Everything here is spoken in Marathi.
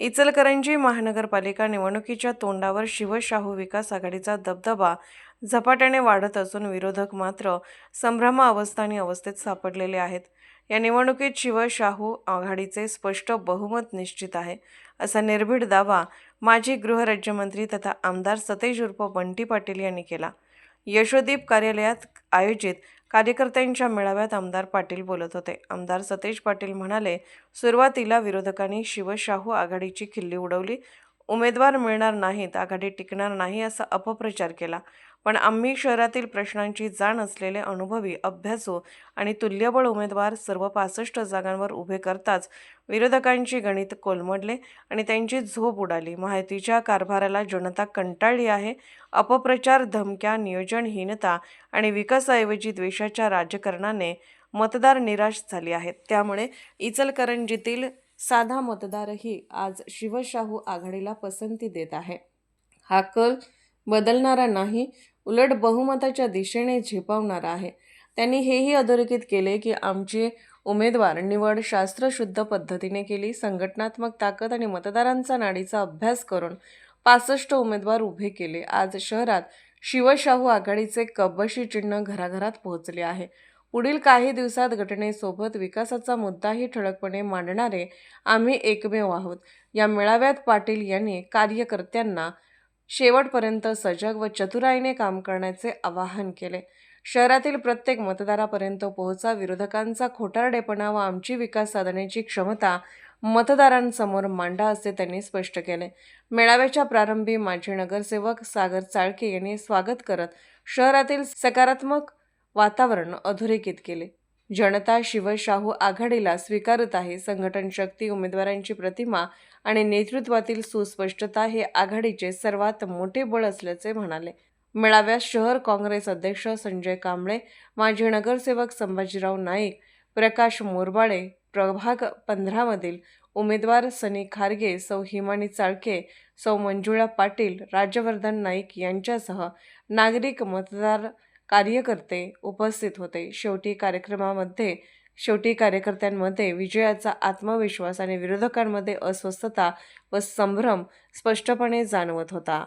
इचलकरंजी महानगरपालिका निवडणुकीच्या तोंडावर शिवशाहू विकास आघाडीचा दबदबा झपाट्याने वाढत असून विरोधक मात्र संभ्रमावस्था अवस्थेत सापडलेले आहेत। या निवडणुकीत शिवशाहू आघाडीचे स्पष्ट बहुमत निश्चित आहे, असा निर्भीड दावा माजी गृहराज्यमंत्री तथा आमदार सतेज उर्फ बंटी पाटील यांनी केला। यशोदीप कार्यालयात आयोजित कार्यकर्त्यांच्या मेळाव्यात आमदार पाटील बोलत होते। आमदार सतेज पाटील म्हणाले, सुरुवातीला विरोधकांनी शिवशाहू आघाडीची खिल्ली उडवली, उमेदवार मिळणार नाहीत, आघाडी टिकणार नाही असा अपप्रचार केला। पण आम्ही शहरातील प्रश्नांची जाण असलेले अनुभवी, अभ्यासू आणि तुल्यबळ उमेदवार सर्व 65 जागांवर उभे करताच विरोधकांची गणित कोलमडले आणि त्यांची झोप उडाली। महायुतीच्या कारभाराला जनता कंटाळली आहे। अपप्रचार, धमक्या, नियोजनहीनता आणि विकासाऐवजी द्वेषाच्या राजकारणाने मतदार निराश झाले आहेत। त्यामुळे इचलकरंजीतील साधा मतदारही आज शिवशाहू आघाडीला पसंती देत आहे। हा कल बदलणारा नाही, उलट बहुमताच्या दिशेने झेपावणारा आहे। त्यांनी हेही अधोरेखित केले की आमची उमेदवार निवड शास्त्रशुद्ध पद्धतीने केली, संघटनात्मक ताकद आणि मतदारांचा नाडीचा अभ्यास करून 65 उमेदवार उभे केले। आज शहरात शिवशाहू आघाडीचे कपबशी चिन्ह घराघरात पोहोचले आहे। पुढील काही दिवसात घटनेसोबत विकासाचा मुद्दाही ठळकपणे मांडणारे आम्ही एकमेव आहोत। या मेळाव्यात पाटील यांनी कार्यकर्त्यांना शेवटपर्यंत सजग व चतुराईने काम करण्याचे आवाहन केले। शहरातील प्रत्येक मतदारापर्यंत पोहोचा, विरोधकांचा खोटारडेपणा व आमची विकास साधण्याची क्षमता मतदारांसमोर मांडा, असे त्यांनी स्पष्ट केले। मेळाव्याच्या प्रारंभी माजी नगरसेवक सागर चाळके यांनी स्वागत करत शहरातील सकारात्मक वातावरण अधोरेखित केले। जनता शिवशाहू आघाडीला स्वीकारत आहे। संघटन शक्ती, उमेदवारांची प्रतिमा आणि नेतृत्वातील सुस्पष्टता हे आघाडीचे सर्वात मोठे बळ असल्याचे म्हणाले। मेळाव्यात शहर काँग्रेस अध्यक्ष संजय कांबळे, माजी नगरसेवक संभाजीराव नाईक, प्रकाश मोरबाळे, प्रभाग 15 मधील उमेदवार सनी खारगे, सौ हिमानी चाळके, सौ मंजुळा पाटील, राजवर्धन नाईक यांच्यासह नागरिक, मतदार, कार्यकर्ते उपस्थित होते। शेवटी कार्यकर्त्यांमध्ये विजयाचा आत्मविश्वास आणि विरोधकांमध्ये अस्वस्थता व संभ्रम स्पष्टपणे जाणवत होता।